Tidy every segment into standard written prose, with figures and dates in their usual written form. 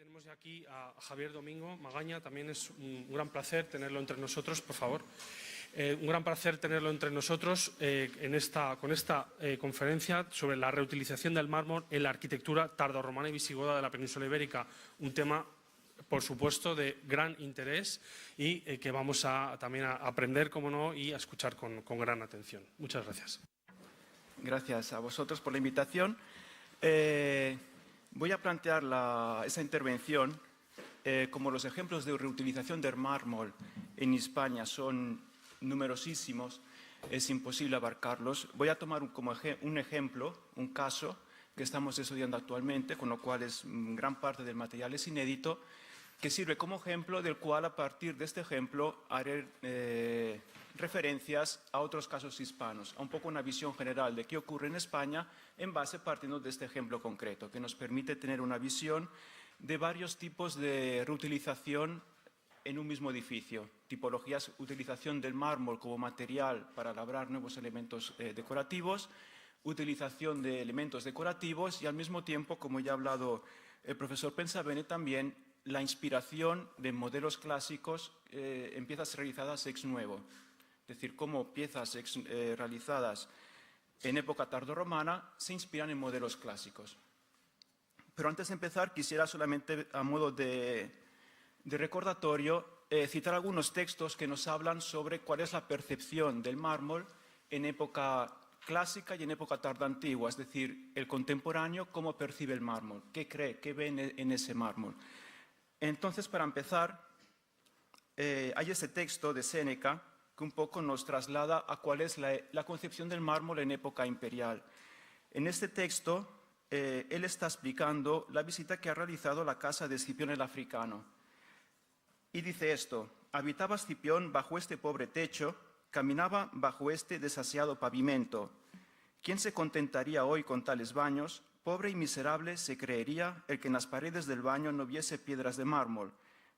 Tenemos ya aquí a Javier Domingo Magaña, también es un gran placer tenerlo entre nosotros, por favor. Un gran placer tenerlo entre nosotros con esta conferencia sobre la reutilización del mármol en la arquitectura tardorromana y visigoda de la península ibérica, un tema, por supuesto, de gran interés y que vamos también a aprender, como no, y a escuchar con gran atención. Muchas gracias. Gracias a vosotros por la invitación. Voy a plantear esa intervención como los ejemplos de reutilización del mármol en España son numerosísimos, es imposible abarcarlos. Voy a tomar como un ejemplo, un caso que estamos estudiando actualmente, con lo cual gran parte del material es inédito, que sirve como ejemplo del cual a partir de este ejemplo haré referencias a otros casos hispanos, a un poco una visión general de qué ocurre en España en base partiendo de este ejemplo concreto, que nos permite tener una visión de varios tipos de reutilización en un mismo edificio. Tipologías, utilización del mármol como material para labrar nuevos elementos decorativos, utilización de elementos decorativos y al mismo tiempo, como ya ha hablado el profesor Pensabene, también la inspiración de modelos clásicos en piezas realizadas ex novo. Es decir, cómo piezas realizadas en época tardorromana se inspiran en modelos clásicos. Pero antes de empezar, quisiera solamente, a modo de recordatorio, citar algunos textos que nos hablan sobre cuál es la percepción del mármol en época clásica y en época tardantigua, es decir, el contemporáneo, cómo percibe el mármol, qué cree, qué ve en ese mármol. Entonces, para empezar, hay ese texto de Séneca que un poco nos traslada a cuál es la concepción del mármol en época imperial. En este texto, él está explicando la visita que ha realizado a la casa de Escipión el Africano. Y dice esto: habitaba Escipión bajo este pobre techo, caminaba bajo este desaseado pavimento. ¿Quién se contentaría hoy con tales baños? Pobre y miserable se creería el que en las paredes del baño no viese piedras de mármol,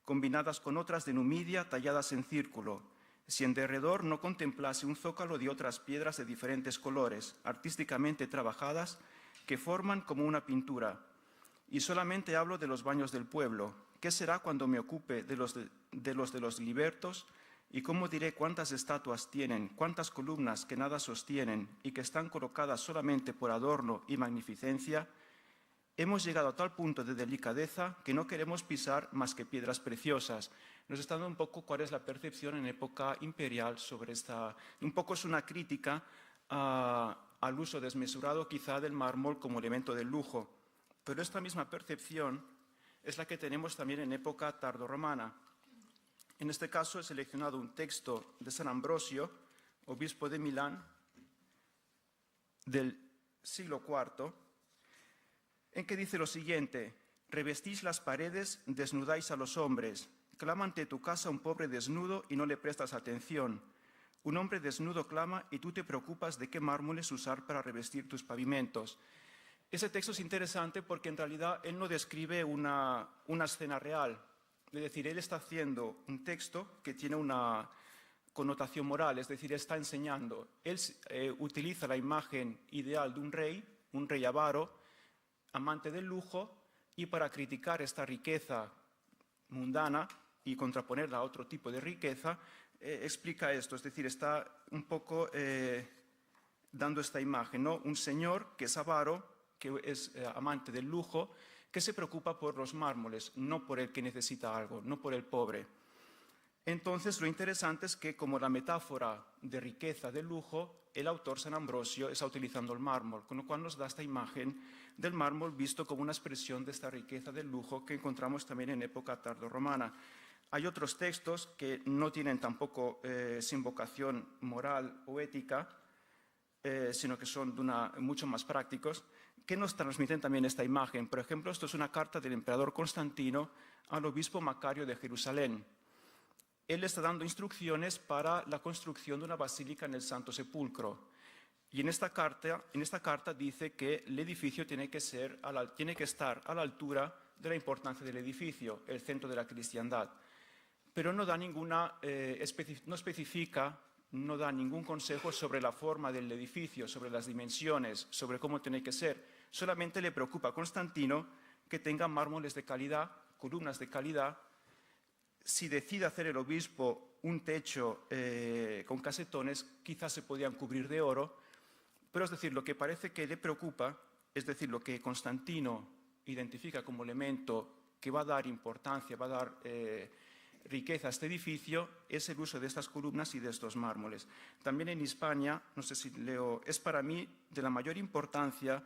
combinadas con otras de Numidia talladas en círculo, si en derredor no contemplase un zócalo de otras piedras de diferentes colores, artísticamente trabajadas, que forman como una pintura. Y solamente hablo de los baños del pueblo. ¿Qué será cuando me ocupe de los libertos? ¿Y cómo diré cuántas estatuas tienen, cuántas columnas que nada sostienen y que están colocadas solamente por adorno y magnificencia? Hemos llegado a tal punto de delicadeza que no queremos pisar más que piedras preciosas. Nos está dando un poco cuál es la percepción en época imperial sobre esta. Un poco es una crítica al uso desmesurado quizá del mármol como elemento de lujo. Pero esta misma percepción es la que tenemos también en época tardorromana. En este caso he seleccionado un texto de San Ambrosio, obispo de Milán, del siglo IV, en que dice lo siguiente: revestís las paredes, desnudáis a los hombres, clama ante tu casa un pobre desnudo y no le prestas atención. Un hombre desnudo clama y tú te preocupas de qué mármoles usar para revestir tus pavimentos. Ese texto es interesante porque en realidad él no describe una escena real. Es decir, él está haciendo un texto que tiene una connotación moral, es decir, está enseñando. Él utiliza la imagen ideal de un rey avaro, amante del lujo, y para criticar esta riqueza mundana y contraponerla a otro tipo de riqueza, explica esto, es decir, está un poco dando esta imagen, ¿no? Un señor que es avaro, que es amante del lujo, que se preocupa por los mármoles, no por el que necesita algo, no por el pobre. Entonces, lo interesante es que, como la metáfora de riqueza, de lujo, el autor San Ambrosio está utilizando el mármol, con lo cual nos da esta imagen del mármol visto como una expresión de esta riqueza del lujo que encontramos también en época tardorromana. Hay otros textos que no tienen tampoco sin vocación moral o ética, sino que son mucho más prácticos, que nos transmiten también esta imagen. Por ejemplo, esto es una carta del emperador Constantino al obispo Macario de Jerusalén. Él está dando instrucciones para la construcción de una basílica en el Santo Sepulcro. Y en esta carta dice que el edificio tiene que estar a la altura de la importancia del edificio, el centro de la cristiandad. Pero no da no da ningún consejo sobre la forma del edificio, sobre las dimensiones, sobre cómo tiene que ser. Solamente le preocupa a Constantino que tenga mármoles de calidad columnas de calidad. Si decide hacer el obispo un techo con casetones, quizás se podían cubrir de oro, pero es decir, lo que parece que le preocupa, es decir, lo que Constantino identifica como elemento que va a dar importancia, va a dar riqueza a este edificio, es el uso de estas columnas y de estos mármoles. También en Hispania, no sé si leo, es para mí de la mayor importancia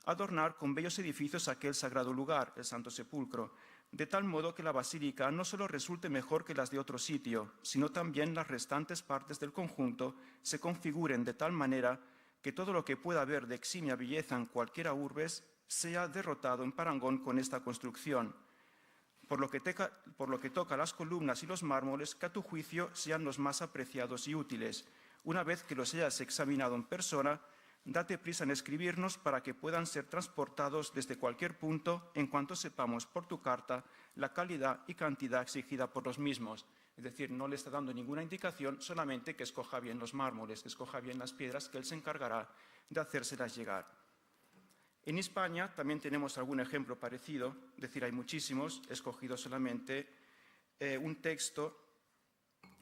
adornar con bellos edificios aquel sagrado lugar, el Santo Sepulcro, de tal modo que la basílica no solo resulte mejor que las de otro sitio, sino también las restantes partes del conjunto se configuren de tal manera que todo lo que pueda haber de eximia belleza en cualquiera urbes sea derrotado en parangón con esta construcción. Por lo que toca a las columnas y los mármoles, que a tu juicio sean los más apreciados y útiles. Una vez que los hayas examinado en persona, date prisa en escribirnos para que puedan ser transportados desde cualquier punto en cuanto sepamos por tu carta la calidad y cantidad exigida por los mismos. Es decir, no le está dando ninguna indicación, solamente que escoja bien los mármoles, que escoja bien las piedras, que él se encargará de hacérselas llegar. En España también tenemos algún ejemplo parecido, es decir, hay muchísimos, he escogido solamente un texto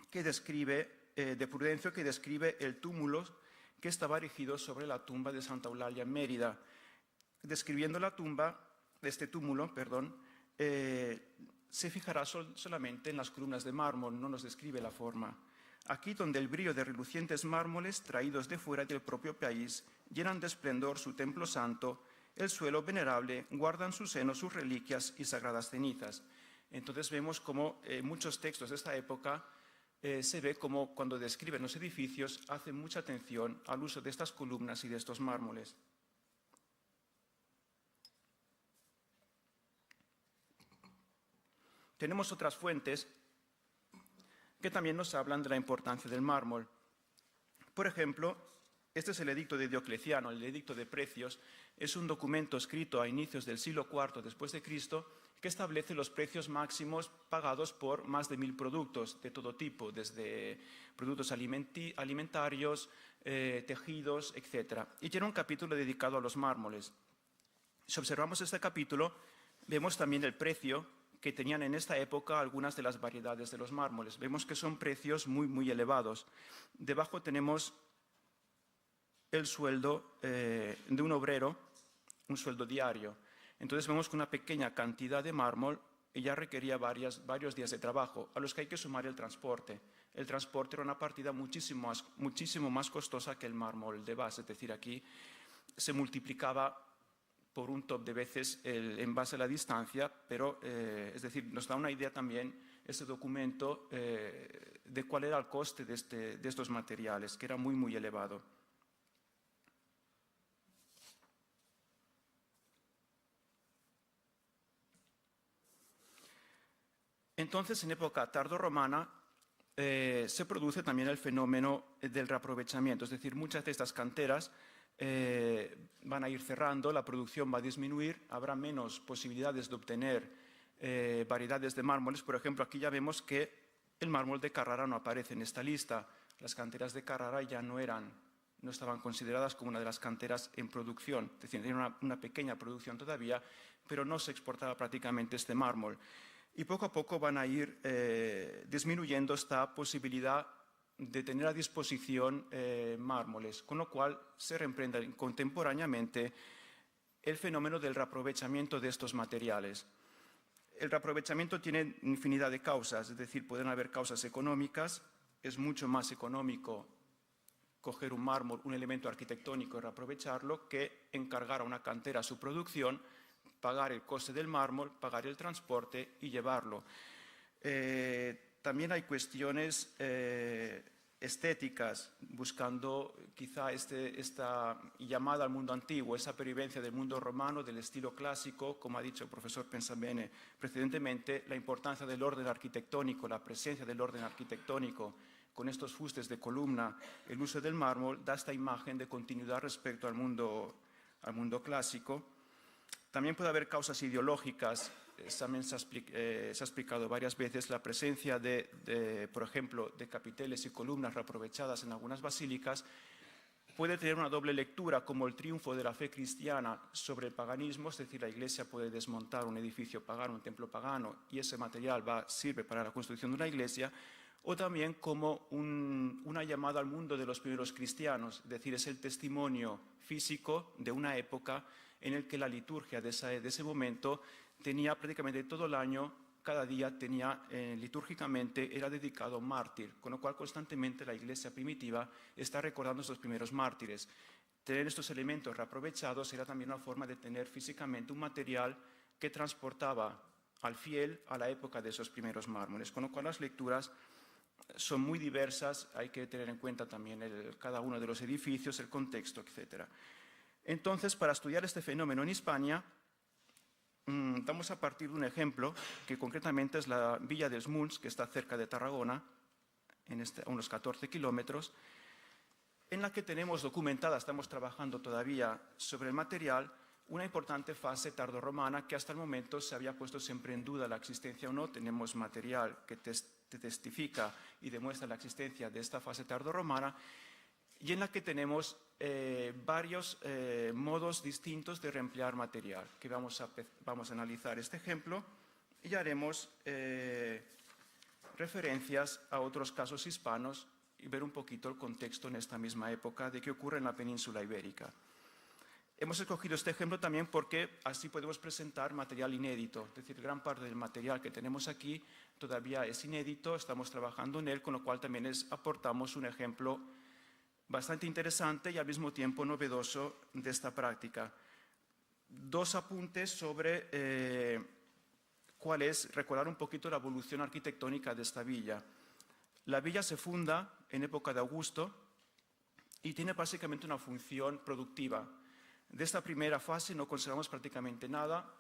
que describe, de Prudencio, que describe el túmulo que estaba erigido sobre la tumba de Santa Eulalia en Mérida. Describiendo la tumba, este túmulo, se fijará solamente en las columnas de mármol, no nos describe la forma. Aquí donde el brillo de relucientes mármoles traídos de fuera del propio país llenan de esplendor su templo santo, el suelo venerable guarda en su seno sus reliquias y sagradas cenizas. Entonces vemos como muchos textos de esta época se ve como cuando describen los edificios hacen mucha atención al uso de estas columnas y de estos mármoles. Tenemos otras fuentes que también nos hablan de la importancia del mármol. Por ejemplo, este es el edicto de Diocleciano, el edicto de precios. Es un documento escrito a inicios del siglo IV después de Cristo que establece los precios máximos pagados por más de 1000 productos de todo tipo, desde productos alimentarios, tejidos, etc. Y tiene un capítulo dedicado a los mármoles. Si observamos este capítulo, vemos también el precio que tenían en esta época algunas de las variedades de los mármoles. Vemos que son precios muy, muy elevados. Debajo tenemos el sueldo de un obrero, un sueldo diario. Entonces vemos que una pequeña cantidad de mármol ya requería varios días de trabajo, a los que hay que sumar el transporte. El transporte era una partida muchísimo más costosa que el mármol de base, es decir, aquí se multiplicaba por un top de veces en base a la distancia, pero es decir, nos da una idea también este documento de cuál era el coste de estos materiales, que era muy, muy elevado. Entonces, en época tardorromana, se produce también el fenómeno del reaprovechamiento, es decir, muchas de estas canteras van a ir cerrando, la producción va a disminuir, habrá menos posibilidades de obtener variedades de mármoles. Por ejemplo, aquí ya vemos que el mármol de Carrara no aparece en esta lista. Las canteras de Carrara ya no estaban consideradas como una de las canteras en producción, es decir, tenían una pequeña producción todavía, pero no se exportaba prácticamente este mármol. Y poco a poco van a ir disminuyendo esta posibilidad de tener a disposición mármoles, con lo cual se reemprende contemporáneamente el fenómeno del reaprovechamiento de estos materiales. El reaprovechamiento tiene infinidad de causas, es decir, pueden haber causas económicas, es mucho más económico coger un mármol, un elemento arquitectónico y reaprovecharlo que encargar a una cantera su producción, pagar el coste del mármol, pagar el transporte y llevarlo. También hay cuestiones estéticas, buscando quizá esta llamada al mundo antiguo, esa pervivencia del mundo romano, del estilo clásico, como ha dicho el profesor Pensabene precedentemente, la importancia del orden arquitectónico, la presencia del orden arquitectónico, con estos fustes de columna, el uso del mármol, da esta imagen de continuidad respecto al mundo clásico. También puede haber causas ideológicas, también se ha explicado varias veces la presencia por ejemplo, de capiteles y columnas reaprovechadas en algunas basílicas, puede tener una doble lectura como el triunfo de la fe cristiana sobre el paganismo, es decir, la Iglesia puede desmontar un edificio pagano, un templo pagano, y ese material sirve para la construcción de una iglesia, o también como una llamada al mundo de los primeros cristianos, es decir, es el testimonio físico de una época en el que la liturgia de ese momento tenía prácticamente todo el año, cada día tenía litúrgicamente, era dedicado a un mártir, con lo cual constantemente la iglesia primitiva está recordando a estos primeros mártires. Tener estos elementos reaprovechados era también una forma de tener físicamente un material que transportaba al fiel a la época de esos primeros mármoles, con lo cual las lecturas son muy diversas, hay que tener en cuenta también cada uno de los edificios, el contexto, etc. Entonces, para estudiar este fenómeno en Hispania, vamos a partir de un ejemplo, que concretamente es la Villa dels Munts, que está cerca de Tarragona, a unos 14 kilómetros, en la que tenemos documentada, estamos trabajando todavía sobre el material, una importante fase tardorromana que hasta el momento se había puesto siempre en duda la existencia o no. Tenemos material que testifica y demuestra la existencia de esta fase tardorromana, y en la que tenemos varios modos distintos de reemplear material, que vamos a analizar este ejemplo y haremos referencias a otros casos hispanos y ver un poquito el contexto en esta misma época de qué ocurre en la península ibérica. Hemos escogido este ejemplo también porque así podemos presentar material inédito, es decir, gran parte del material que tenemos aquí todavía es inédito, estamos trabajando en él, con lo cual también aportamos un ejemplo bastante interesante y al mismo tiempo novedoso de esta práctica. Dos apuntes sobre recordar un poquito la evolución arquitectónica de esta villa. La villa se funda en época de Augusto y tiene básicamente una función productiva. De esta primera fase no conservamos prácticamente nada,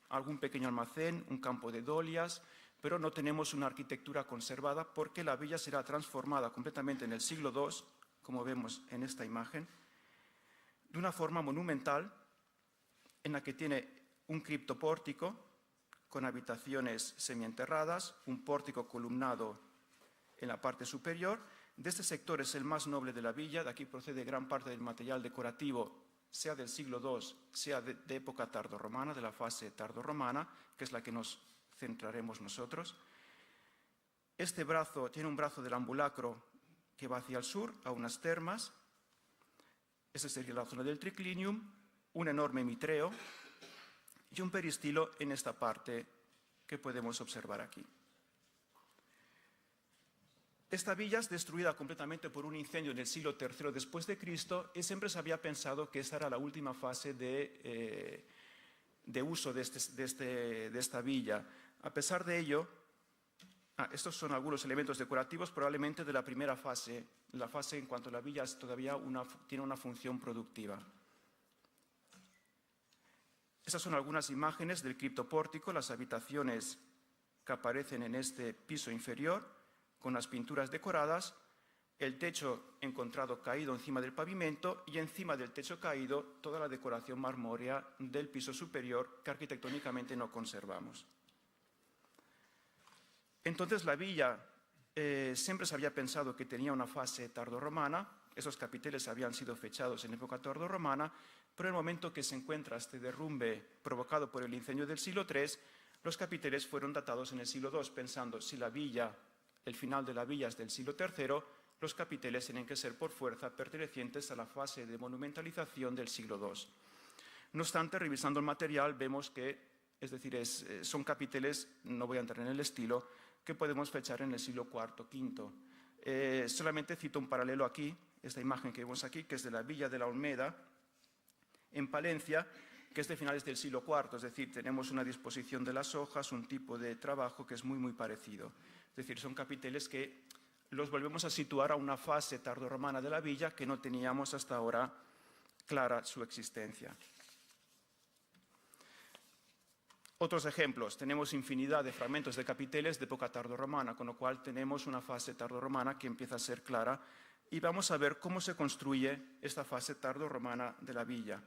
algún pequeño almacén, un campo de dolias, pero no tenemos una arquitectura conservada porque la villa será transformada completamente en el siglo II, como vemos en esta imagen, de una forma monumental en la que tiene un criptopórtico con habitaciones semienterradas, un pórtico columnado en la parte superior. De este sector es el más noble de la villa, de aquí procede gran parte del material decorativo, sea del siglo II, sea de época tardorromana, de la fase tardorromana, que es la que nos centraremos nosotros. Este brazo tiene un brazo del ambulacro que va hacia el sur, a unas termas. Esta sería la zona del triclinium, un enorme mitreo y un peristilo en esta parte que podemos observar aquí. Esta villa es destruida completamente por un incendio en el siglo III después de Cristo y siempre se había pensado que esta era la última fase de uso de esta villa. A pesar de ello, estos son algunos elementos decorativos probablemente de la primera fase, la fase en cuanto la villa todavía tiene una función productiva. Estas son algunas imágenes del criptopórtico, las habitaciones que aparecen en este piso inferior, con las pinturas decoradas, el techo encontrado caído encima del pavimento y encima del techo caído toda la decoración marmórea del piso superior que arquitectónicamente no conservamos. Entonces la villa siempre se había pensado que tenía una fase tardorromana, esos capiteles habían sido fechados en época tardorromana, pero en el momento que se encuentra este derrumbe provocado por el incendio del siglo III, los capiteles fueron datados en el siglo II, pensando si el final de la villa es del siglo III, los capiteles tienen que ser por fuerza pertenecientes a la fase de monumentalización del siglo II. No obstante, revisando el material, vemos que, son capiteles, no voy a entrar en el estilo, que podemos fechar en el siglo IV, V. Solamente cito un paralelo aquí, esta imagen que vemos aquí, que es de la Villa de la Olmeda, en Palencia, que es de finales del siglo IV, es decir, tenemos una disposición de las hojas, un tipo de trabajo que es muy, muy parecido. Es decir, son capiteles que los volvemos a situar a una fase tardorromana de la villa que no teníamos hasta ahora clara su existencia. Otros ejemplos, tenemos infinidad de fragmentos de capiteles de época tardorromana, con lo cual tenemos una fase tardorromana que empieza a ser clara y vamos a ver cómo se construye esta fase tardorromana de la villa.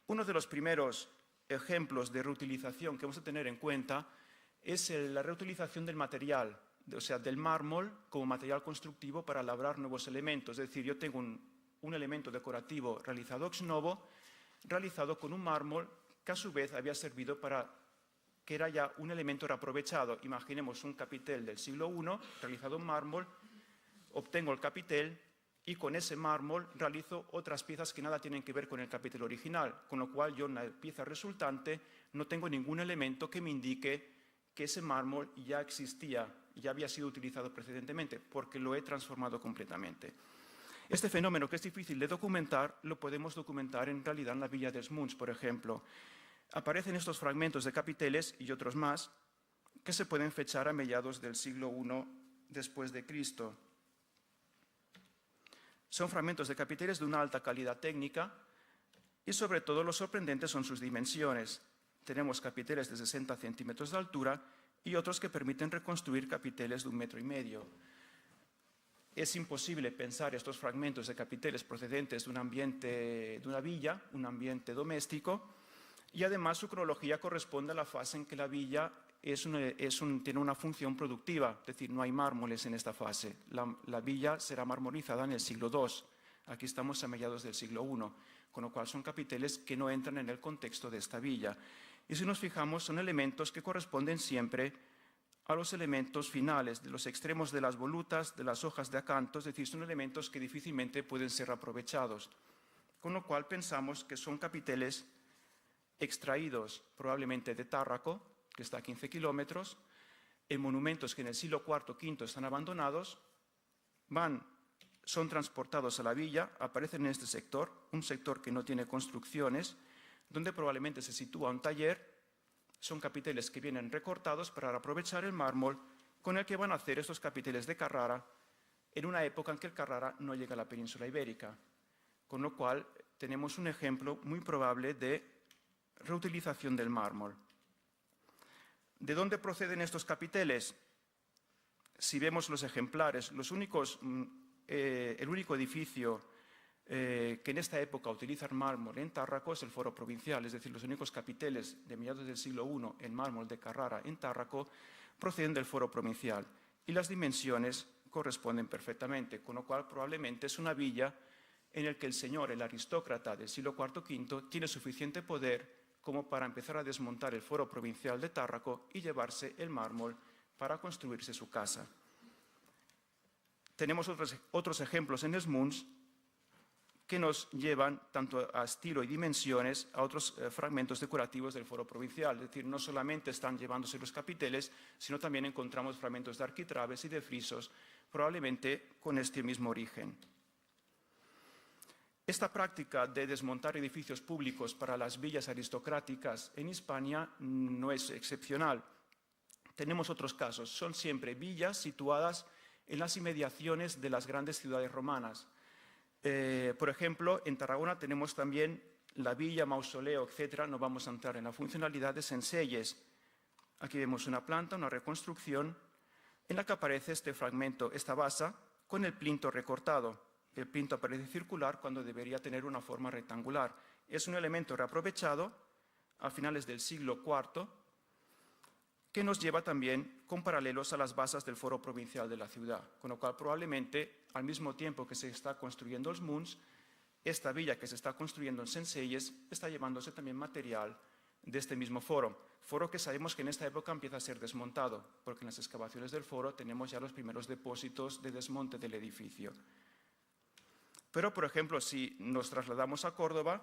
Uno de los primeros ejemplos de reutilización que vamos a tener en cuenta es la reutilización del material, o sea, del mármol como material constructivo para labrar nuevos elementos. Es decir, yo tengo un elemento decorativo realizado ex novo, realizado con un mármol que a su vez había servido que era ya un elemento reaprovechado. Imaginemos un capitel del siglo I, realizado en mármol, obtengo el capitel y con ese mármol realizo otras piezas que nada tienen que ver con el capitel original, con lo cual yo en la pieza resultante no tengo ningún elemento que me indique que ese mármol ya existía, ya había sido utilizado precedentemente, porque lo he transformado completamente. Este fenómeno, que es difícil de documentar, lo podemos documentar en realidad en la villa de Smuns, por ejemplo. Aparecen estos fragmentos de capiteles y otros más que se pueden fechar a mediados del siglo I después de Cristo. Son fragmentos de capiteles de una alta calidad técnica y sobre todo lo sorprendente son sus dimensiones. Tenemos capiteles de 60 centímetros de altura y otros que permiten reconstruir capiteles de 1,5 metros. Es imposible pensar estos fragmentos de capiteles procedentes de un ambiente, de una villa, un ambiente doméstico, y además su cronología corresponde a la fase en que la villa tiene una función productiva, es decir, no hay mármoles en esta fase. La villa será marmorizada en el siglo II, aquí estamos a mediados del siglo I, con lo cual son capiteles que no entran en el contexto de esta villa. Y si nos fijamos, son elementos que corresponden siempre a los elementos finales, de los extremos de las volutas, de las hojas de acanto, es decir, son elementos que difícilmente pueden ser aprovechados. Con lo cual pensamos que son capiteles extraídos probablemente de Tárraco, que está a 15 kilómetros, en monumentos que en el siglo IV, V están abandonados, son transportados a la villa, aparecen en este sector, un sector que no tiene construcciones, donde probablemente se sitúa un taller. Son capiteles que vienen recortados para aprovechar el mármol con el que van a hacer estos capiteles de Carrara en una época en que el Carrara no llega a la península ibérica. Con lo cual tenemos un ejemplo muy probable de reutilización del mármol. ¿De dónde proceden estos capiteles? Si vemos los ejemplares, el único edificio que en esta época utilizan mármol en Tárraco es el Foro Provincial, es decir, los únicos capiteles de mediados del siglo I en mármol de Carrara en Tárraco proceden del Foro Provincial y las dimensiones corresponden perfectamente, con lo cual probablemente es una villa en la que el señor, el aristócrata del siglo IV, V, tiene suficiente poder como para empezar a desmontar el Foro Provincial de Tárraco y llevarse el mármol para construirse su casa. Tenemos otros ejemplos en Smuns que nos llevan tanto a estilo y dimensiones a otros fragmentos decorativos del Foro Provincial. Es decir, no solamente están llevándose los capiteles, sino también encontramos fragmentos de arquitrabes y de frisos, probablemente con este mismo origen. Esta práctica de desmontar edificios públicos para las villas aristocráticas en Hispania no es excepcional. Tenemos otros casos. Son siempre villas situadas en las inmediaciones de las grandes ciudades romanas. Por ejemplo, en Tarragona tenemos también la villa, mausoleo, etc. No vamos a entrar en la funcionalidad de Sencelles. Aquí vemos una planta, una reconstrucción, en la que aparece este fragmento, esta basa, con el plinto recortado. El plinto aparece circular cuando debería tener una forma rectangular. Es un elemento reaprovechado a finales del siglo IV, que nos lleva también con paralelos a las basas del Foro Provincial de la ciudad, con lo cual probablemente al mismo tiempo que se está construyendo Smuns, esta villa que se está construyendo en Sencelles está llevándose también material de este mismo foro que sabemos que en esta época empieza a ser desmontado, porque en las excavaciones del foro tenemos ya los primeros depósitos de desmonte del edificio. Pero, por ejemplo, si nos trasladamos a Córdoba,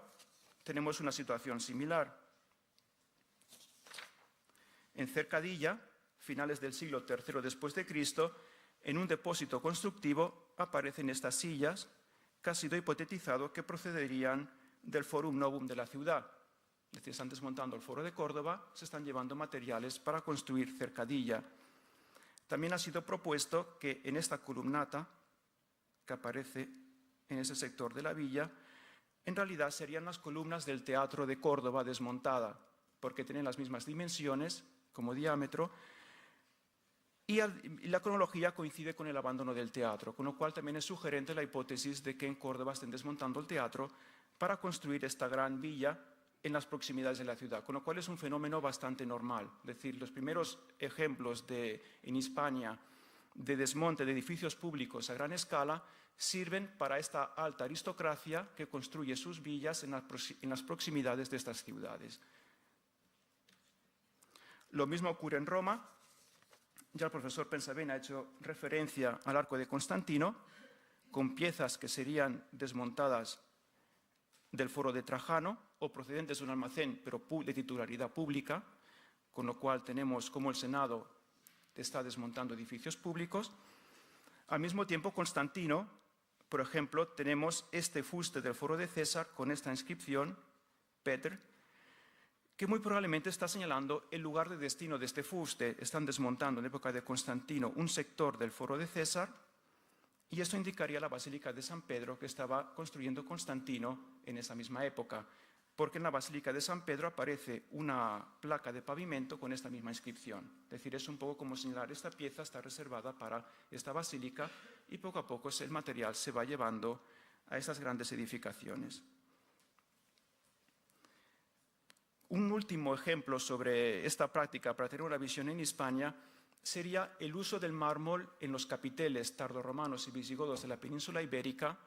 tenemos una situación similar. En Cercadilla, finales del siglo III después de Cristo, en un depósito constructivo aparecen estas sillas que ha sido hipotetizado que procederían del Forum Novum de la ciudad. Es decir, están desmontando el Foro de Córdoba, se están llevando materiales para construir Cercadilla. También ha sido propuesto que en esta columnata, que aparece en ese sector de la villa, en realidad serían las columnas del Teatro de Córdoba desmontada, porque tienen las mismas dimensiones como diámetro, y la cronología coincide con el abandono del teatro, con lo cual también es sugerente la hipótesis de que en Córdoba estén desmontando el teatro para construir esta gran villa en las proximidades de la ciudad, con lo cual es un fenómeno bastante normal. Es decir, los primeros ejemplos en Hispania de desmonte de edificios públicos a gran escala sirven para esta alta aristocracia que construye sus villas en las proximidades de estas ciudades. Lo mismo ocurre en Roma. Ya el profesor Pensavena ha hecho referencia al Arco de Constantino, con piezas que serían desmontadas del Foro de Trajano o procedentes de un almacén, pero de titularidad pública, con lo cual tenemos como el Senado está desmontando edificios públicos. Al mismo tiempo, Constantino, por ejemplo, tenemos este fuste del Foro de César con esta inscripción, Peter, que muy probablemente está señalando el lugar de destino de este fuste. Están desmontando en época de Constantino un sector del Foro de César y esto indicaría la Basílica de San Pedro que estaba construyendo Constantino en esa misma época, porque en la Basílica de San Pedro aparece una placa de pavimento con esta misma inscripción. Es decir, es un poco como señalar esta pieza está reservada para esta basílica y poco a poco el material se va llevando a estas grandes edificaciones. Un último ejemplo sobre esta práctica para tener una visión en Hispania sería el uso del mármol en los capiteles tardorromanos y visigodos de la península ibérica,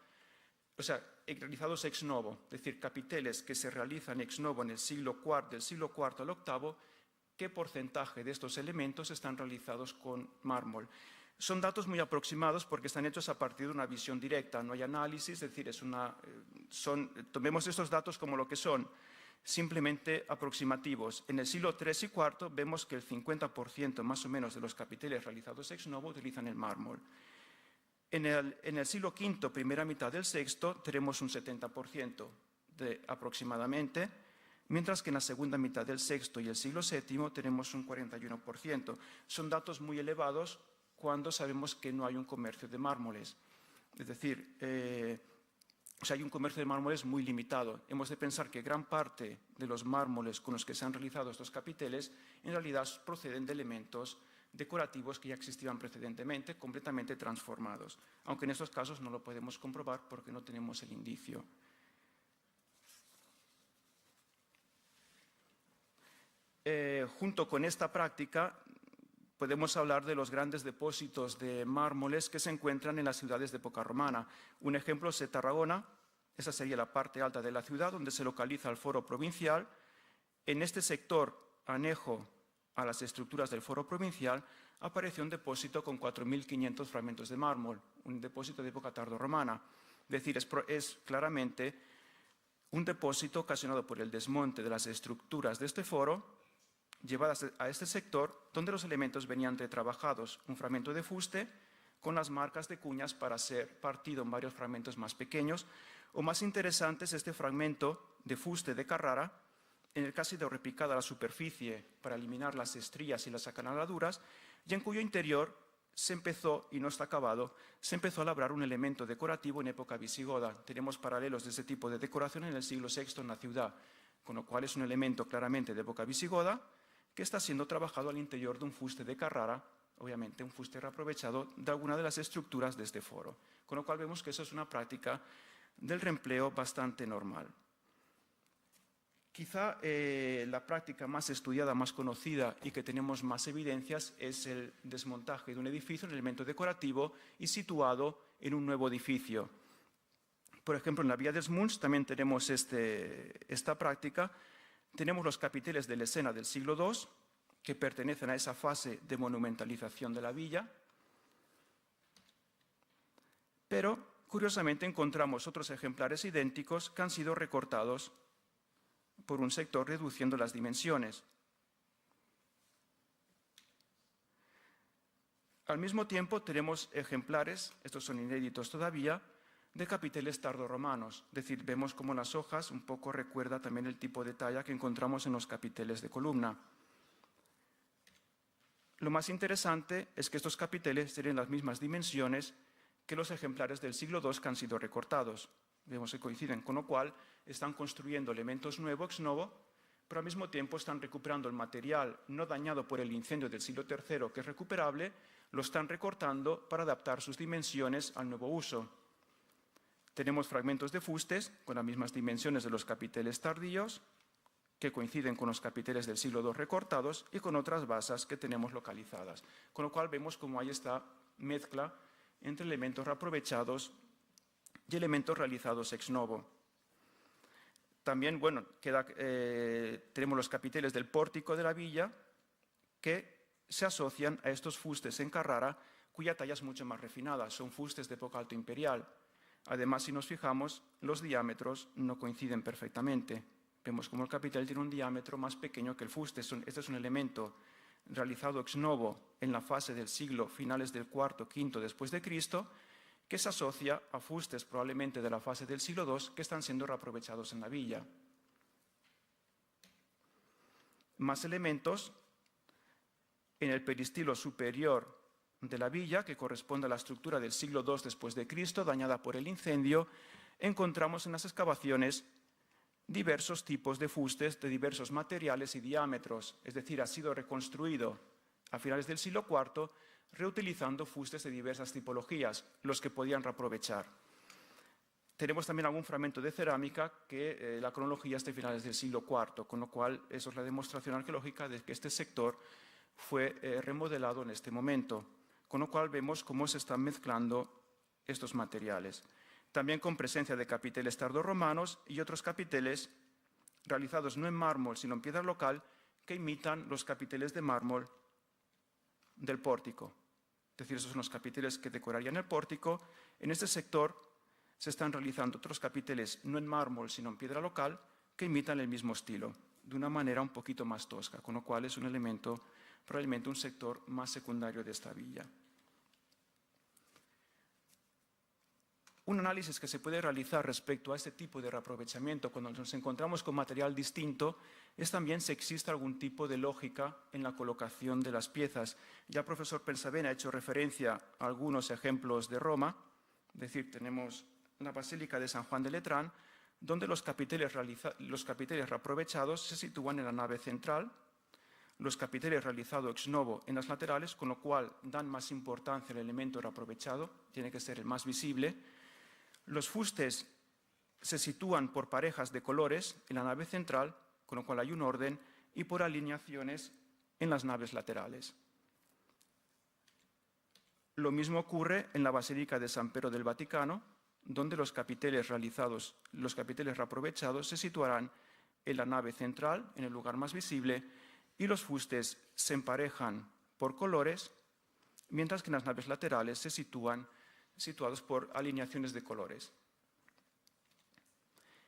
o sea, realizados ex novo, es decir, capiteles que se realizan ex novo en el siglo IV, del siglo IV al VIII, ¿qué porcentaje de estos elementos están realizados con mármol? Son datos muy aproximados porque están hechos a partir de una visión directa, no hay análisis, es decir, tomemos estos datos como lo que son, simplemente aproximativos. En el siglo III y IV vemos que el 50% más o menos de los capiteles realizados ex novo utilizan el mármol. En el siglo V, primera mitad del VI, tenemos un 70% aproximadamente, mientras que en la segunda mitad del VI y el siglo VII tenemos un 41%. Son datos muy elevados cuando sabemos que no hay un comercio de mármoles. Es decir, hay un comercio de mármoles muy limitado. Hemos de pensar que gran parte de los mármoles con los que se han realizado estos capiteles en realidad proceden de elementos decorativos que ya existían precedentemente, completamente transformados, aunque en estos casos no lo podemos comprobar porque no tenemos el indicio. Junto con esta práctica podemos hablar de los grandes depósitos de mármoles que se encuentran en las ciudades de época romana. Un ejemplo es Tarragona, esa sería la parte alta de la ciudad donde se localiza el foro provincial. En este sector anejo a las estructuras del foro provincial apareció un depósito con 4.500 fragmentos de mármol, un depósito de época tardorromana. Es decir, es claramente un depósito ocasionado por el desmonte de las estructuras de este foro llevadas a este sector donde los elementos venían retrabajados, un fragmento de fuste con las marcas de cuñas para ser partido en varios fragmentos más pequeños, o más interesante es este fragmento de fuste de Carrara, en el que ha sido replicada la superficie para eliminar las estrías y las acanaladuras, y en cuyo interior se empezó, y no está acabado, se empezó a labrar un elemento decorativo en época visigoda. Tenemos paralelos de este tipo de decoración en el siglo VI en la ciudad, con lo cual es un elemento claramente de época visigoda que está siendo trabajado al interior de un fuste de Carrara, obviamente un fuste reaprovechado de alguna de las estructuras de este foro, con lo cual vemos que eso es una práctica del reempleo bastante normal. Quizá la práctica más estudiada, más conocida y que tenemos más evidencias es el desmontaje de un edificio, un elemento decorativo y situado en un nuevo edificio. Por ejemplo, en la Vía dels Munts también tenemos esta práctica. Tenemos los capiteles de Lesena del siglo II, que pertenecen a esa fase de monumentalización de la villa, pero curiosamente encontramos otros ejemplares idénticos que han sido recortados por un sector reduciendo las dimensiones. Al mismo tiempo tenemos ejemplares, estos son inéditos todavía, de capiteles tardorromanos, es decir, vemos como las hojas un poco recuerda también el tipo de talla que encontramos en los capiteles de columna. Lo más interesante es que estos capiteles tienen las mismas dimensiones que los ejemplares del siglo II que han sido recortados. Vemos que coinciden, con lo cual están construyendo elementos nuevos, ex novo, pero al mismo tiempo están recuperando el material no dañado por el incendio del siglo III, que es recuperable, lo están recortando para adaptar sus dimensiones al nuevo uso. Tenemos fragmentos de fustes con las mismas dimensiones de los capiteles tardíos, que coinciden con los capiteles del siglo II recortados y con otras basas que tenemos localizadas. Con lo cual vemos cómo ahí está mezcla entre elementos reaprovechados y elementos realizados ex novo. También, bueno, tenemos los capiteles del pórtico de la villa que se asocian a estos fustes en Carrara, cuya talla es mucho más refinada. Son fustes de época alto imperial. Además, si nos fijamos, los diámetros no coinciden perfectamente. Vemos como el capitel tiene un diámetro más pequeño que el fuste. Este es un elemento realizado ex novo en la fase del siglo finales del IV, V después de Cristo, que se asocia a fustes probablemente de la fase del siglo II que están siendo reaprovechados en la villa. Más elementos en el peristilo superior de la villa, que corresponde a la estructura del siglo II después de Cristo, dañada por el incendio, encontramos en las excavaciones diversos tipos de fustes de diversos materiales y diámetros, es decir, ha sido reconstruido a finales del siglo IV, reutilizando fustes de diversas tipologías, los que podían reaprovechar. Tenemos también algún fragmento de cerámica que la cronología es de finales del siglo IV, con lo cual eso es la demostración arqueológica de que este sector fue remodelado en este momento, con lo cual vemos cómo se están mezclando estos materiales. También con presencia de capiteles tardorromanos y otros capiteles realizados no en mármol, sino en piedra local, que imitan los capiteles de mármol del pórtico. Es decir, esos son los capiteles que decorarían el pórtico. En este sector se están realizando otros capiteles no en mármol, sino en piedra local, que imitan el mismo estilo, de una manera un poquito más tosca, con lo cual es un elemento, probablemente un sector más secundario de esta villa. Un análisis que se puede realizar respecto a este tipo de reaprovechamiento cuando nos encontramos con material distinto es también si existe algún tipo de lógica en la colocación de las piezas. Ya el profesor Pensavent ha hecho referencia a algunos ejemplos de Roma, es decir, tenemos la Basílica de San Juan de Letrán, donde los capiteles reaprovechados se sitúan en la nave central, los capiteles realizados ex novo en las laterales, con lo cual dan más importancia al elemento reaprovechado, tiene que ser el más visible. Los fustes se sitúan por parejas de colores en la nave central, con lo cual hay un orden, y por alineaciones en las naves laterales. Lo mismo ocurre en la Basílica de San Pedro del Vaticano, donde los capiteles reaprovechados se situarán en la nave central, en el lugar más visible, y los fustes se emparejan por colores, mientras que en las naves laterales se situados por alineaciones de colores.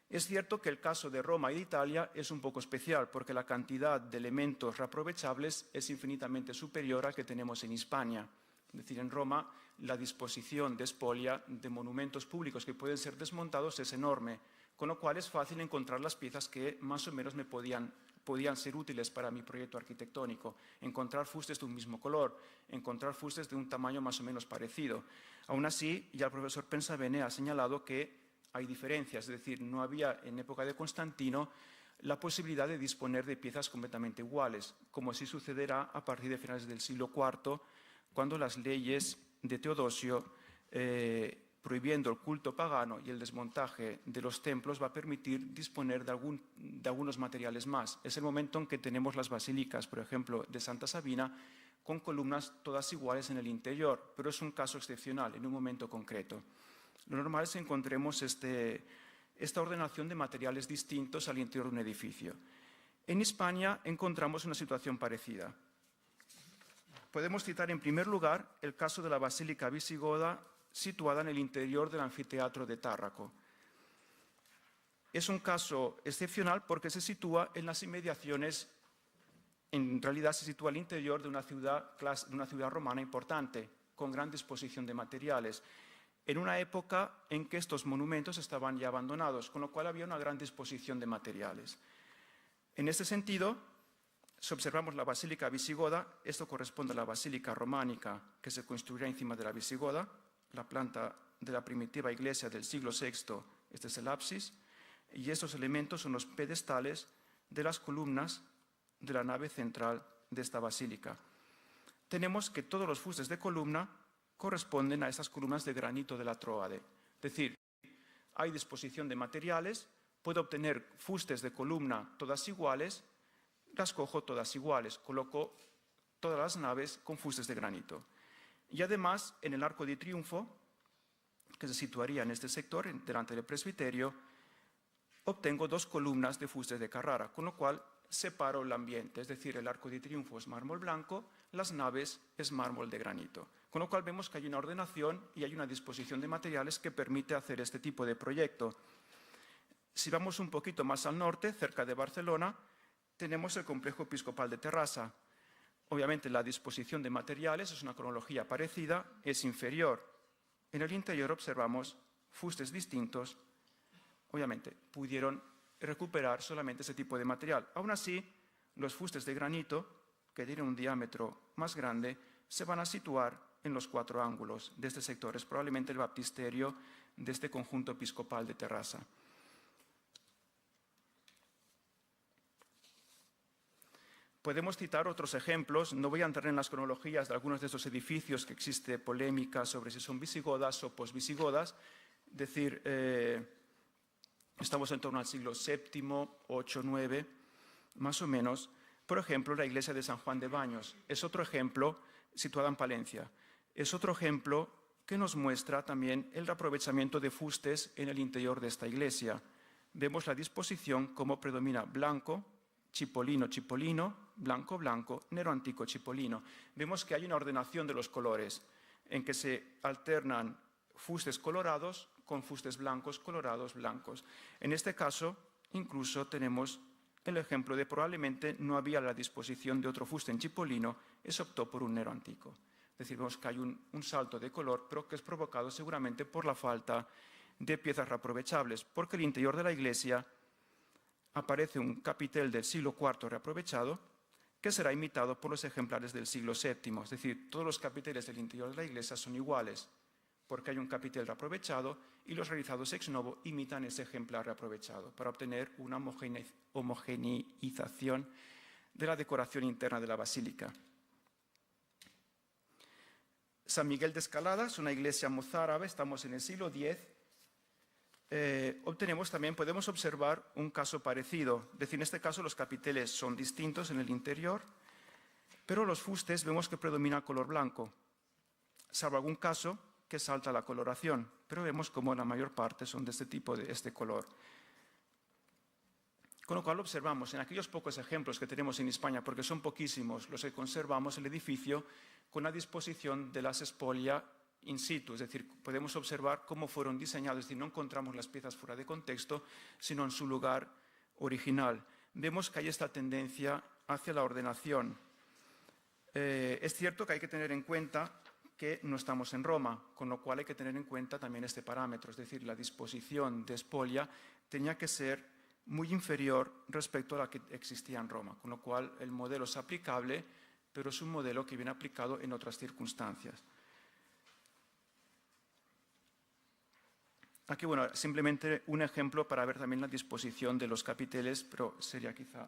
Es cierto que el caso de Roma y de Italia es un poco especial, porque la cantidad de elementos reaprovechables es infinitamente superior a la que tenemos en Hispania. Es decir, en Roma la disposición de expolia de monumentos públicos que pueden ser desmontados es enorme, con lo cual es fácil encontrar las piezas que más o menos me podían ser útiles para mi proyecto arquitectónico, encontrar fustes de un mismo color, encontrar fustes de un tamaño más o menos parecido. Aún así, ya el profesor Pensavent ha señalado que hay diferencias, es decir, no había en época de Constantino la posibilidad de disponer de piezas completamente iguales, como así sucederá a partir de finales del siglo IV, cuando las leyes de Teodosio, prohibiendo el culto pagano y el desmontaje de los templos, va a permitir disponer de algunos materiales más. Es el momento en que tenemos las basílicas, por ejemplo, de Santa Sabina, con columnas todas iguales en el interior, pero es un caso excepcional, en un momento concreto. Lo normal es que encontremos esta ordenación de materiales distintos al interior de un edificio. En Hispania encontramos una situación parecida. Podemos citar en primer lugar el caso de la Basílica Visigoda situada en el interior del anfiteatro de Tárraco. Es un caso excepcional porque se sitúa en las inmediaciones, en realidad se sitúa al interior de una ciudad romana importante, con gran disposición de materiales, en una época en que estos monumentos estaban ya abandonados, con lo cual había una gran disposición de materiales. En este sentido, si observamos la Basílica Visigoda, esto corresponde a la Basílica Románica que se construirá encima de la Visigoda, la planta de la primitiva iglesia del siglo VI, este es el ábsis, y estos elementos son los pedestales de las columnas de la nave central de esta basílica. Tenemos que todos los fustes de columna corresponden a estas columnas de granito de la Tróade. Es decir, hay disposición de materiales, puedo obtener fustes de columna todas iguales, las cojo todas iguales, coloco todas las naves con fustes de granito. Y además, en el Arco de Triunfo, que se situaría en este sector, delante del presbiterio, obtengo 2 columnas de fustes de Carrara, con lo cual separo el ambiente, es decir, el Arco de Triunfo es mármol blanco, las naves es mármol de granito. Con lo cual vemos que hay una ordenación y hay una disposición de materiales que permite hacer este tipo de proyecto. Si vamos un poquito más al norte, cerca de Barcelona, tenemos el complejo episcopal de Terrassa. Obviamente la disposición de materiales es una cronología parecida, es inferior. En el interior observamos fustes distintos. Obviamente pudieron recuperar solamente ese tipo de material. Aún así, los fustes de granito, que tienen un diámetro más grande, se van a situar en los 4 ángulos de este sector. Es probablemente el baptisterio de este conjunto episcopal de Terrassa. Podemos citar otros ejemplos. No voy a entrar en las cronologías de algunos de estos edificios que existe polémica sobre si son visigodas o posvisigodas. Es decir, estamos en torno al siglo VII, VIII, IX, más o menos. Por ejemplo, la iglesia de San Juan de Baños es otro ejemplo, situada en Palencia. Es otro ejemplo que nos muestra también el reaprovechamiento de fustes en el interior de esta iglesia. Vemos la disposición como predomina blanco, chipolino, chipolino, blanco, blanco, nero antico, chipolino. Vemos que hay una ordenación de los colores, en que se alternan fustes colorados con fustes blancos, colorados, blancos. En este caso, incluso tenemos el ejemplo de probablemente no había la disposición de otro fuste en chipolino, se optó por un nero antico. Es decir, vemos que hay un salto de color, pero que es provocado seguramente por la falta de piezas reaprovechables, porque el interior de la iglesia aparece un capitel del siglo IV reaprovechado, que será imitado por los ejemplares del siglo VII. Es decir, todos los capiteles del interior de la iglesia son iguales, porque hay un capitel reaprovechado y los realizados ex novo imitan ese ejemplar reaprovechado para obtener una homogeneización de la decoración interna de la basílica. San Miguel de Escalada es una iglesia mozárabe, estamos en el siglo X. Podemos observar un caso parecido. Es decir, en este caso los capiteles son distintos en el interior, pero los fustes vemos que predomina el color blanco, salvo algún caso que salta la coloración, pero vemos como la mayor parte son de este tipo, de este color. Con lo cual observamos en aquellos pocos ejemplos que tenemos en España, porque son poquísimos los que conservamos el edificio con la disposición de las espolia in situ, es decir, podemos observar cómo fueron diseñados, es decir, no encontramos las piezas fuera de contexto, sino en su lugar original. Vemos que hay esta tendencia hacia la ordenación. Es cierto que hay que tener en cuenta que no estamos en Roma, con lo cual hay que tener en cuenta también este parámetro, es decir, la disposición de espolia tenía que ser muy inferior respecto a la que existía en Roma, con lo cual el modelo es aplicable, pero es un modelo que viene aplicado en otras circunstancias. Aquí, bueno, simplemente un ejemplo para ver también la disposición de los capiteles, pero sería quizá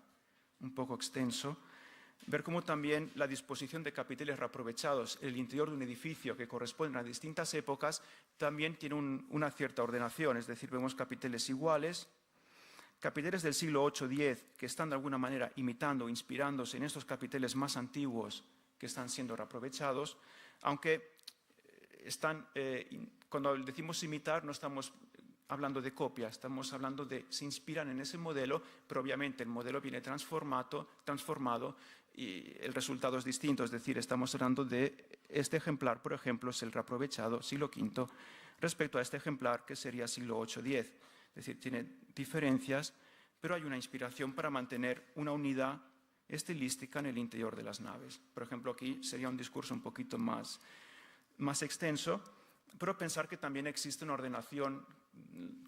un poco extenso. Ver cómo también la disposición de capiteles reaprovechados en el interior de un edificio que corresponden a distintas épocas también tiene una cierta ordenación, es decir, vemos capiteles iguales, capiteles del siglo VIII-X que están de alguna manera imitando, inspirándose en estos capiteles más antiguos que están siendo reaprovechados, aunque están, cuando decimos imitar no estamos hablando de copia, estamos hablando de se inspiran en ese modelo, pero obviamente el modelo viene transformado y el resultado es distinto, es decir, estamos hablando de este ejemplar, por ejemplo, es el reaprovechado siglo V respecto a este ejemplar que sería siglo VIII-X. Es decir, tiene diferencias, pero hay una inspiración para mantener una unidad estilística en el interior de las naves. Por ejemplo, aquí sería un discurso un poquito más extenso, pero pensar que también existe una ordenación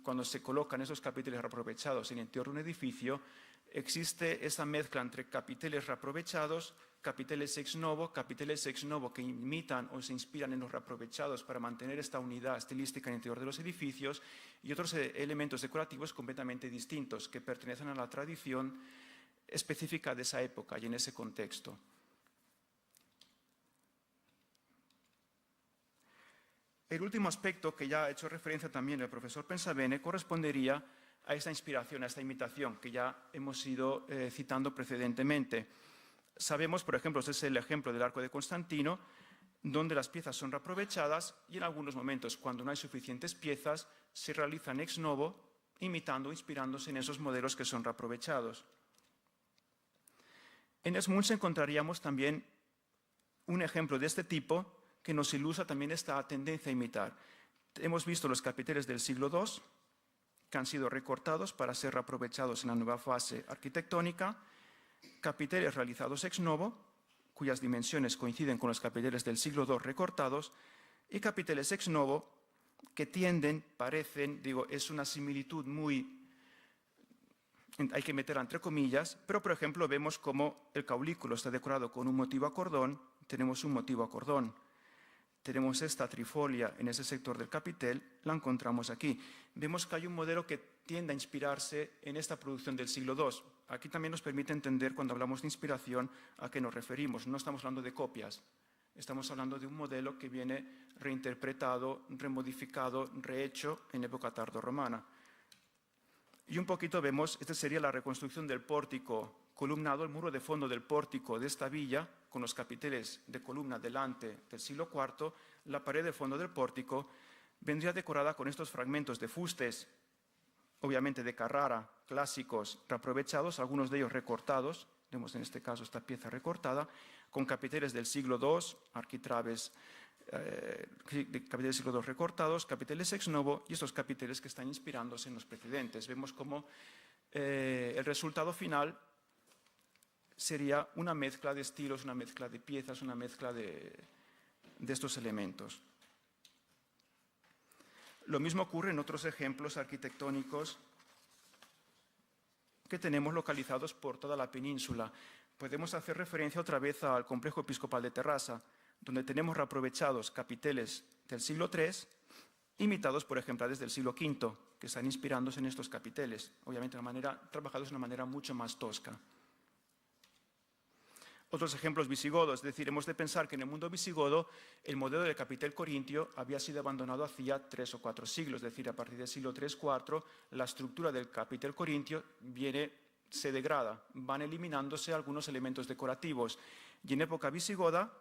cuando se colocan esos capiteles reaprovechados en el interior de un edificio, existe esa mezcla entre capiteles reaprovechados, capiteles ex novo que imitan o se inspiran en los reaprovechados para mantener esta unidad estilística en el interior de los edificios y otros elementos decorativos completamente distintos que pertenecen a la tradición específica de esa época y en ese contexto. El último aspecto que ya ha hecho referencia también el profesor Pensabene correspondería a esta inspiración, a esta imitación que ya hemos ido citando precedentemente. Sabemos, por ejemplo, este es el ejemplo del Arco de Constantino, donde las piezas son reaprovechadas y en algunos momentos, cuando no hay suficientes piezas, se realizan ex novo, imitando, inspirándose en esos modelos que son reaprovechados. En Smuls encontraríamos también un ejemplo de este tipo que nos ilustra también esta tendencia a imitar. Hemos visto los capiteles del siglo II, que han sido recortados para ser reaprovechados en la nueva fase arquitectónica, capiteles realizados ex novo, cuyas dimensiones coinciden con los capiteles del siglo II recortados, y capiteles ex novo que tienden, parecen, es una similitud muy, hay que meter entre comillas, pero por ejemplo vemos cómo el caulículo está decorado con un motivo a cordón, tenemos un motivo a cordón. Tenemos esta trifolia en ese sector del capitel, la encontramos aquí. Vemos que hay un modelo que tiende a inspirarse en esta producción del siglo II. Aquí también nos permite entender, cuando hablamos de inspiración, a qué nos referimos. No estamos hablando de copias, estamos hablando de un modelo que viene reinterpretado, remodificado, rehecho en época tardorromana. Y un poquito vemos, esta sería la reconstrucción del pórtico columnado, el muro de fondo del pórtico de esta villa, con los capiteles de columna delante del siglo IV, la pared de fondo del pórtico vendría decorada con estos fragmentos de fustes, obviamente de Carrara, clásicos, reaprovechados, algunos de ellos recortados, vemos en este caso esta pieza recortada, con capiteles del siglo II, arquitraves, capiteles del siglo II recortados, capiteles ex novo y estos capiteles que están inspirándose en los precedentes. Vemos cómo el resultado final sería una mezcla de estilos, una mezcla de piezas, una mezcla de estos elementos. Lo mismo ocurre en otros ejemplos arquitectónicos que tenemos localizados por toda la península. Podemos hacer referencia otra vez al complejo episcopal de Terrassa, donde tenemos reaprovechados capiteles del siglo III, imitados por ejemplares del siglo V, que están inspirándose en estos capiteles, obviamente trabajados de una manera mucho más tosca. Otros ejemplos visigodos, es decir, hemos de pensar que en el mundo visigodo el modelo del capitel corintio había sido abandonado hacía 3 o 4 siglos, es decir, a partir del siglo III-IV la estructura del capitel corintio se degrada, van eliminándose algunos elementos decorativos. Y en época visigoda,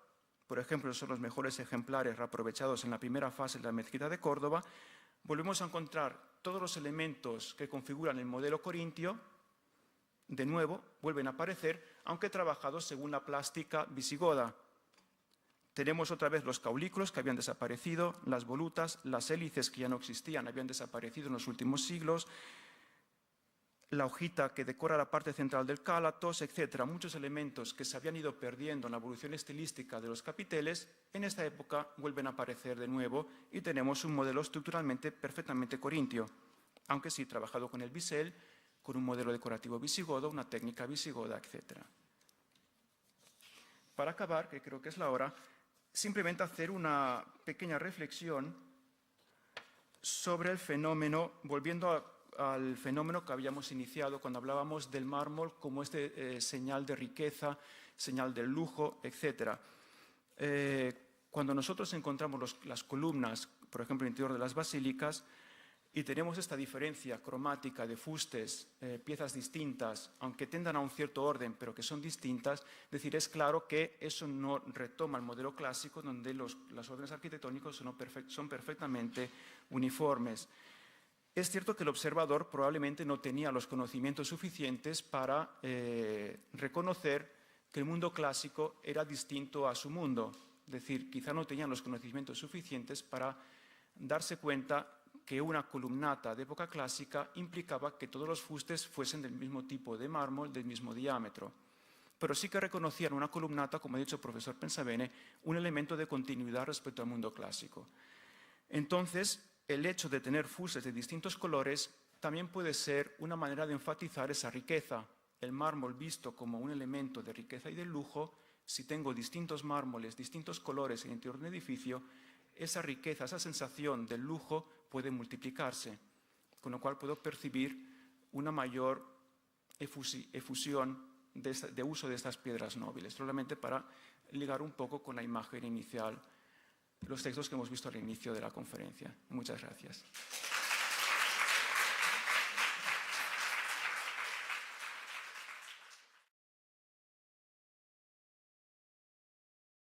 por ejemplo, son los mejores ejemplares reaprovechados en la primera fase de la mezquita de Córdoba, volvemos a encontrar todos los elementos que configuran el modelo corintio, de nuevo, vuelven a aparecer, aunque trabajados según la plástica visigoda. Tenemos otra vez los caulículos que habían desaparecido, las volutas, las hélices que ya no existían, habían desaparecido en los últimos siglos, la hojita que decora la parte central del cálatos, etc. Muchos elementos que se habían ido perdiendo en la evolución estilística de los capiteles, en esta época vuelven a aparecer de nuevo y tenemos un modelo estructuralmente perfectamente corintio, aunque sí trabajado con el bisel, con un modelo decorativo visigodo, una técnica visigoda, etc. Para acabar, que creo que es la hora, simplemente hacer una pequeña reflexión sobre el fenómeno, volviendo al fenómeno que habíamos iniciado cuando hablábamos del mármol como señal de riqueza, señal del lujo, etc. Cuando nosotros encontramos las columnas, por ejemplo, en el interior de las basílicas, y tenemos esta diferencia cromática de fustes, piezas distintas, aunque tendan a un cierto orden, pero que son distintas, es decir, es claro que eso no retoma el modelo clásico, donde los órdenes arquitectónicos son perfectamente uniformes. Es cierto que el observador probablemente no tenía los conocimientos suficientes para reconocer que el mundo clásico era distinto a su mundo. Es decir, quizá no tenían los conocimientos suficientes para darse cuenta que una columnata de época clásica implicaba que todos los fustes fuesen del mismo tipo de mármol, del mismo diámetro. Pero sí que reconocían una columnata, como ha dicho el profesor Pensabene, un elemento de continuidad respecto al mundo clásico. Entonces, el hecho de tener fustes de distintos colores también puede ser una manera de enfatizar esa riqueza. El mármol visto como un elemento de riqueza y de lujo, si tengo distintos mármoles, distintos colores en el interior de un edificio, esa riqueza, esa sensación del lujo puede multiplicarse, con lo cual puedo percibir una mayor efusión de uso de estas piedras nobles, solamente para ligar un poco con la imagen inicial, los textos que hemos visto al inicio de la conferencia. Muchas gracias.